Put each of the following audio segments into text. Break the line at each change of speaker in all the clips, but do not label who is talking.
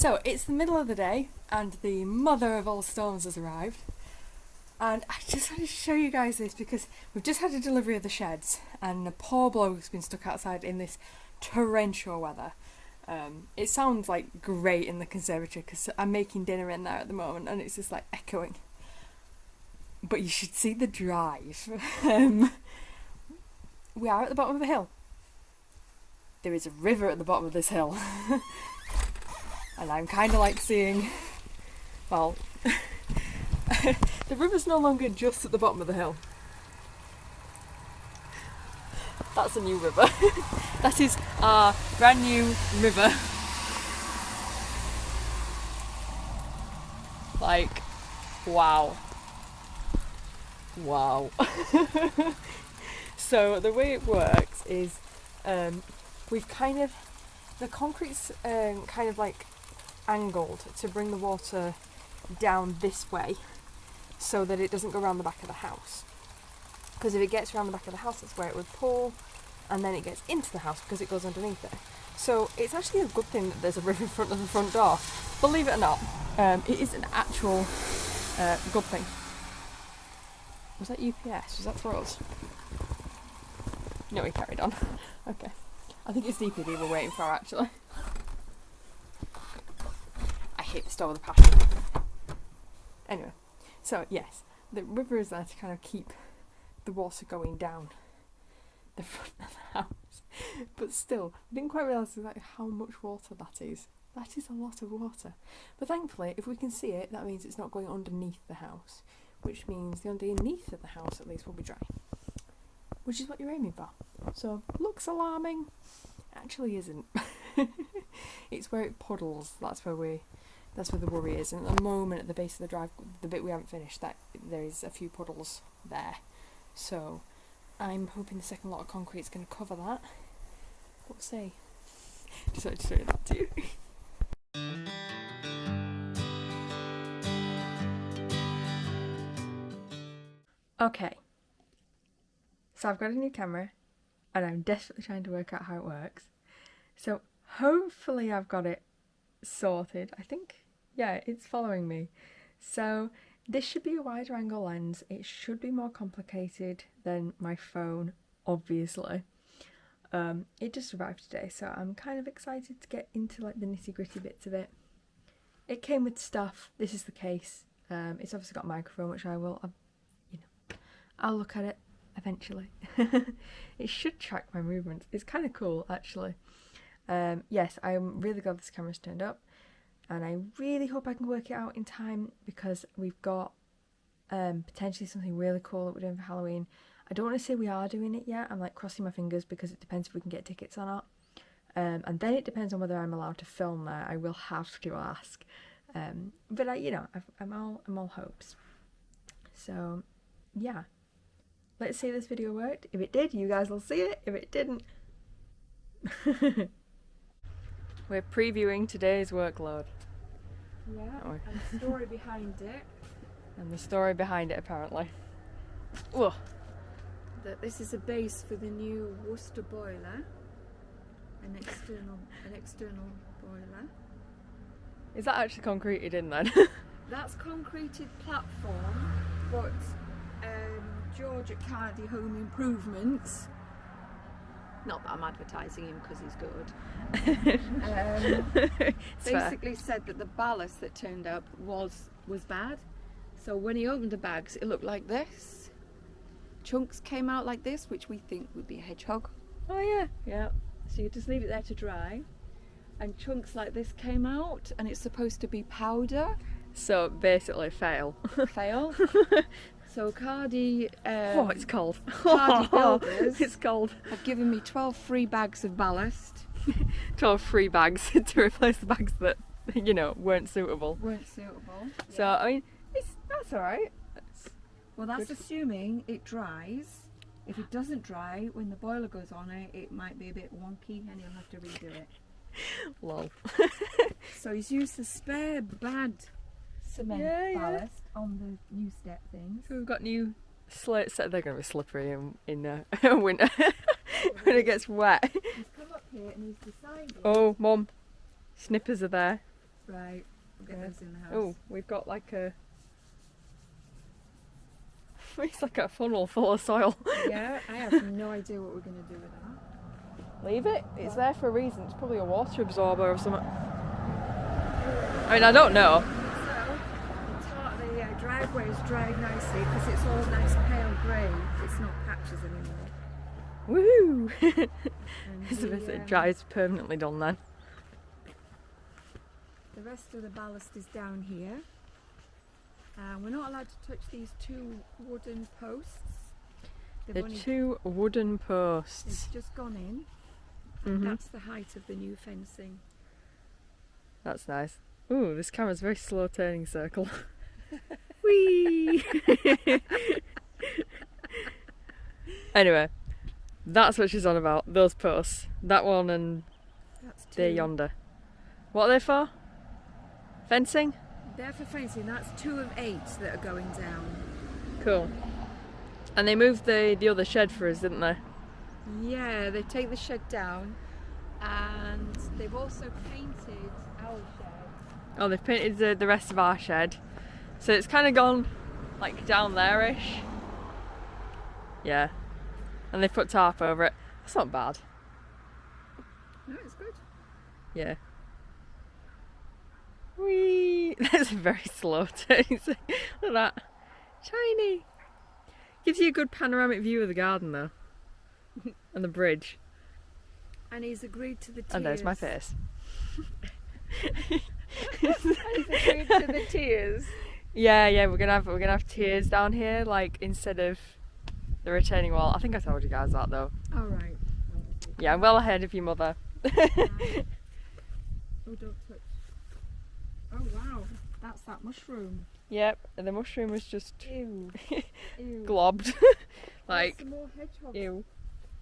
So it's the middle of the day and the mother of all storms has arrived. And I just wanted to show you guys this because we've just had a delivery of the sheds and a poor bloke's been stuck outside in this torrential weather. It sounds like great in the conservatory because I'm making dinner in there at the moment and it's just like echoing. But you should see the drive. We are at the bottom of a hill. There is a river at the bottom of this hill. And I'm kind of like seeing, well, the river's no longer just at the bottom of the hill. That's a new river. That is our brand new river. Like, wow. Wow. So the way it works is we've kind of, the concrete's kind of like angled to bring the water down this way so that it doesn't go around the back of the house. Because if it gets around the back of the house, that's where it would pour, and then it gets into the house because it goes underneath it. So it's actually a good thing that there's a river in front of the front door. Believe it or not, it is an actual good thing. Was that UPS? Was that for us? No, we carried on. Okay. I think it's DPD we're waiting for, actually. I hate the store with a passion. Anyway, so yes, the river is there to kind of keep the water going down the front of the house. But still, I didn't quite realise exactly how much water that is. That is a lot of water. But thankfully, if we can see it, that means it's not going underneath the house, which means the underneath of the house at least will be dry. Which is what you're aiming for. So, looks alarming. Actually isn't. It's where it puddles. That's where the worry is. And at the moment, at the base of the drive, the bit we haven't finished, that there is a few puddles there. So, I'm hoping the second lot of concrete is going to cover that. We'll see. Just wanted to show that to you. Okay. So I've got a new camera and I'm desperately trying to work out how it works. So hopefully I've got it sorted. I think, yeah, it's following me. So this should be a wider angle lens. It should be more complicated than my phone, obviously. It just arrived today, so I'm kind of excited to get into like the nitty-gritty bits of it. It came with stuff. This is the case. It's obviously got a microphone, which I will, I'll look at it eventually. It should track my movements. It's kind of cool, actually. Yes, I'm really glad this camera's turned up, and I really hope I can work it out in time because we've got potentially something really cool that we're doing for Halloween. I don't want to say we are doing it yet. I'm like crossing my fingers because it depends if we can get tickets or not. And then it depends on whether I'm allowed to film there. I will have to ask. But I'm all hopes. So, yeah. Let's see if this video worked. If it did, you guys will see it. If it didn't... We're previewing today's workload.
Yeah, and the story behind it.
And the story behind it, apparently. Whoa.
That this is a base for the new Worcester boiler. An external boiler.
Is that actually concreted in then?
That's concreted platform, but George at Cardi Home Improvements, not that I'm advertising him because he's good, basically said that the ballast that turned up was bad. So when he opened the bags, it looked like this. Chunks came out like this, which we think would be a hedgehog.
Oh yeah.
Yeah. So you just leave it there to dry. And chunks like this came out, and it's supposed to be powder.
So basically fail.
Fail. So Cardi...
oh, it's cold.
Cardi builders
it's cold.
have given me 12 free bags of ballast.
12 free bags to replace the bags that, weren't suitable. So,
Yeah.
I mean, that's alright.
Well, that's assuming it dries. If it doesn't dry, when the boiler goes on it might be a bit wonky and he'll have to redo it.
Lol.
So he's used the spare bad cement ballast on the new step things.
So we've got new slates. They're going to be slippery in winter when it gets wet.
He's come up here and he's decided...
Oh, Mum. Snippers are there.
Right, we'll get
Yeah.
those in the house.
Oh, we've got like a... It's like a funnel full of soil.
Yeah, I have no idea what we're going to do with that.
Leave it. It's there for a reason. It's probably a water absorber or something. I mean, I don't know.
So, the driveway is dried nicely because it's all nice pale grey. It's not patches anymore.
Woohoo!
And
It's a bit it dries permanently done then.
the rest of the ballast is down here. We're not allowed to touch these 2 wooden posts.
The 2 wooden posts.
It's just gone in.
Mm-hmm.
That's the height of the new fencing.
That's nice. Ooh, this camera's a very slow turning circle. Whee! Anyway, that's what she's on about. Those posts. That one and
That's 2.
there yonder. What are they for? Fencing?
They're for fencing. That's 2 of 8 that are going down.
Cool. And they moved the other shed for us, didn't they?
Yeah, they take the shed down, and they've also painted our shed.
Oh, they've painted the rest of our shed. So it's kind of gone like down there-ish. Yeah. And they've put tarp over it. That's not bad.
No, it's good.
Yeah. Whee! That's a very slow turning. Look at that. Shiny. Gives you a good panoramic view of the garden though. And the bridge.
And he's agreed to the tiers.
And there's my face.
He's agreed to the tiers.
Yeah, we're gonna have tiers down here, like instead of the retaining wall. I think I told you guys that though.
All right.
Yeah, I'm well ahead of your mother.
Oh, don't touch. Oh wow, that's that mushroom.
Yep, and the mushroom was just
Ew. Ew.
globbed.
There's
Like,
some more hedgehogs.
ew.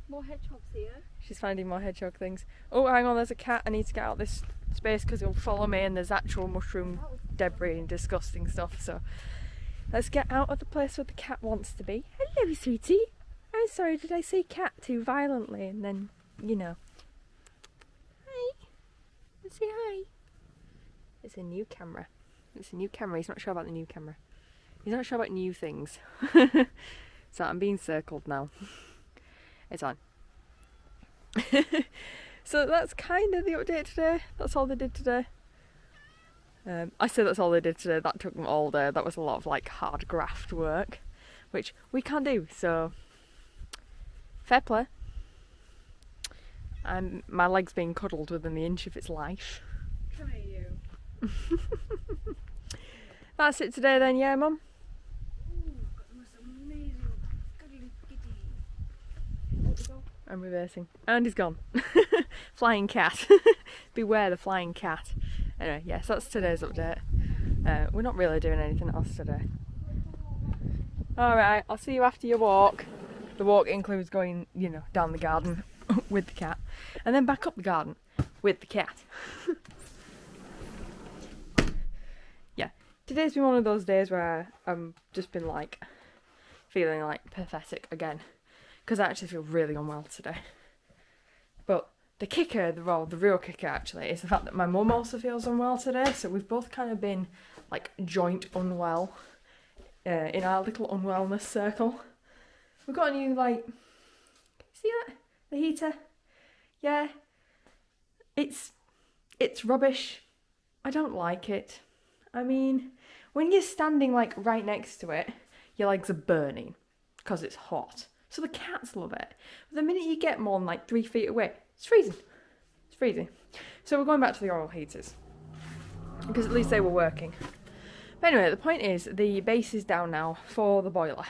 More hedgehogs here.
She's finding more hedgehog things. Oh, hang on, there's a cat. I need to get out this space because he'll follow me and there's actual mushroom debris and disgusting stuff. So let's get out of the place where the cat wants to be. Hello, sweetie. I'm sorry, did I say cat too violently? And then, you know. Hi. Let's say hi. It's a new camera. It's a new camera. He's not sure about the new camera. He's not sure about new things. So I'm being circled now. It's on. So that's kind of the update today. That's all they did today. I say that's all they did today. That took them all day. That was a lot of like hard graft work, which we can't do. So fair play. My leg's being cuddled within the inch of its life.
Come here, you.
That's it today then, yeah, Mum?
Ooh, got the most amazing cuddly kitty. There we go.
I'm reversing. And he's gone. Flying cat. Beware the flying cat. Anyway, yes, that's today's update. We're not really doing anything else today. Alright, I'll see you after your walk. The walk includes going, you know, down the garden with the cat. And then back up the garden with the cat. Yeah, today's been one of those days where I've just been like, feeling like pathetic again. Because I actually feel really unwell today. But the kicker, the real kicker actually, is the fact that my mum also feels unwell today. So we've both kind of been like joint unwell in our little unwellness circle. We've got a new like, see that? The heater. Yeah. It's rubbish. I don't like it. I mean, when you're standing like right next to it, your legs are burning because it's hot. So the cats love it. But the minute you get more than like 3 feet away, it's freezing. It's freezing. So we're going back to the oil heaters. Because at least they were working. But anyway, the point is, the base is down now for the boiler.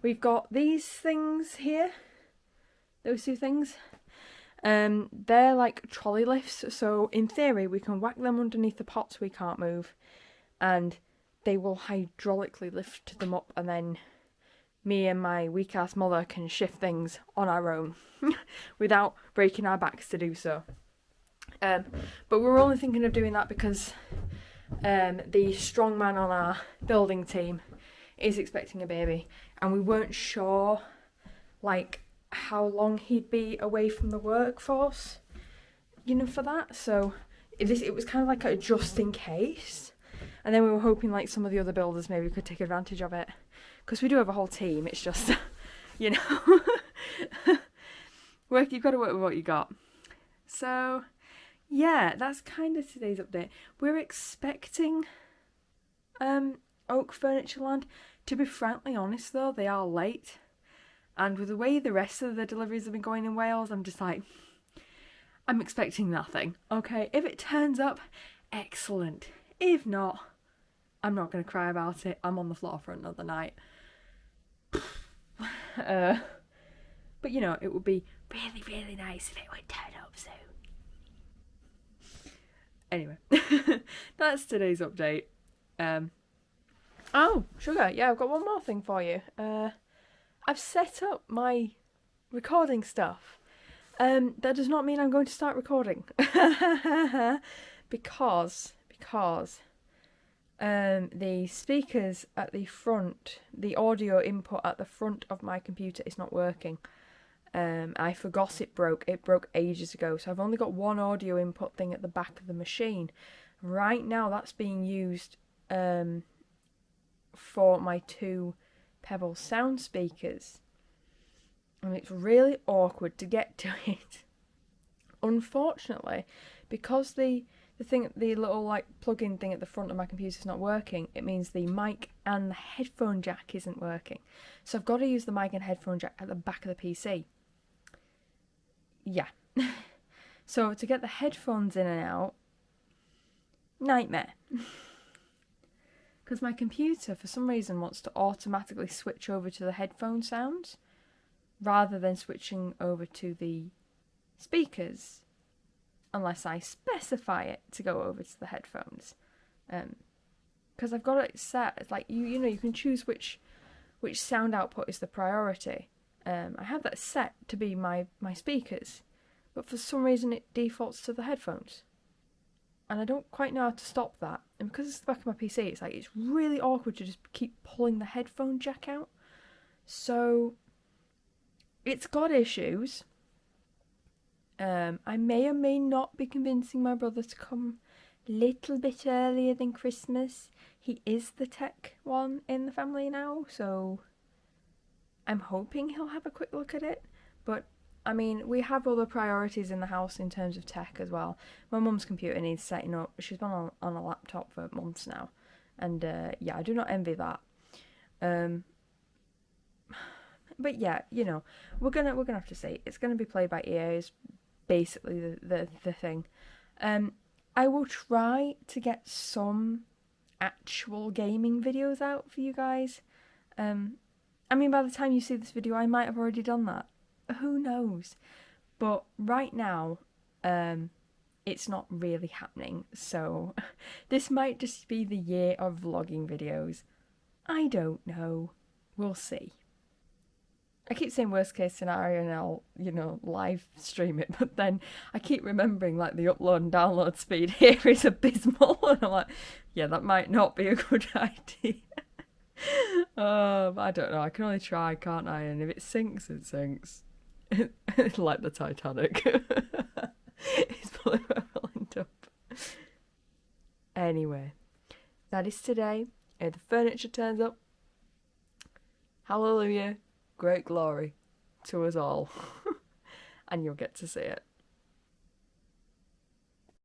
We've got these things here. Those 2 things. They're like trolley lifts. So in theory, we can whack them underneath the pots we can't move. And they will hydraulically lift them up, and then me and my weak ass mother can shift things on our own without breaking our backs to do so. But we're only thinking of doing that because the strong man on our building team is expecting a baby, and we weren't sure like how long he'd be away from the workforce, you know, for that. So it was kind of like a just in case. And then we were hoping like some of the other builders maybe could take advantage of it. Because we do have a whole team, it's just, you know, you've got to work with what you got. So, yeah, that's kind of today's update. We're expecting Oak Furniture Land. To be frankly honest though, they are late. And with the way the rest of the deliveries have been going in Wales, I'm just like, I'm expecting nothing. Okay, if it turns up, excellent. If not, I'm not going to cry about it. I'm on the floor for another night. But you know, it would be really, really nice if it would turn up soon. Anyway, that's today's update. Oh, sugar, yeah, I've got one more thing for you. I've set up my recording stuff. That does not mean I'm going to start recording. because the speakers at the front, the audio input at the front of my computer is not working. I forgot it broke. It broke ages ago, so I've only got one audio input thing at the back of the machine. Right now that's being used for my 2 Pebble sound speakers. And it's really awkward to get to it. Unfortunately, because the little like plug-in thing at the front of my computer is not working, it means the mic and the headphone jack isn't working. So I've got to use the mic and headphone jack at the back of the PC. Yeah. So to get the headphones in and out, nightmare. Because my computer, for some reason, wants to automatically switch over to the headphone sounds rather than switching over to the speakers, unless I specify it to go over to the headphones. Because I've got it set. It's like you know, you can choose which sound output is the priority. I have that set to be my speakers, but for some reason it defaults to the headphones. And I don't quite know how to stop that. And because it's the back of my PC, it's really awkward to just keep pulling the headphone jack out. So it's got issues. I may or may not be convincing my brother to come a little bit earlier than Christmas. He is the tech one in the family now, so I'm hoping he'll have a quick look at it. But I mean, we have other priorities in the house in terms of tech as well. My mum's computer needs setting up. She's been on a laptop for months now. And yeah, I do not envy that. But yeah, you know, we're gonna have to see. It's gonna be play by ear is basically the thing. I will try to get some actual gaming videos out for you guys. I mean, by the time you see this video, I might have already done that. Who knows? But right now, it's not really happening. So this might just be the year of vlogging videos. I don't know. We'll see. I keep saying worst case scenario and I'll, you know, live stream it. But then I keep remembering like the upload and download speed here is abysmal. And I'm like, yeah, that might not be a good idea. I don't know. I can only try, can't I? And if it sinks, it sinks. Like the Titanic. It's probably where we'll end up. Anyway, that is today. If the furniture turns up, hallelujah, great glory to us all. And you'll get to see it.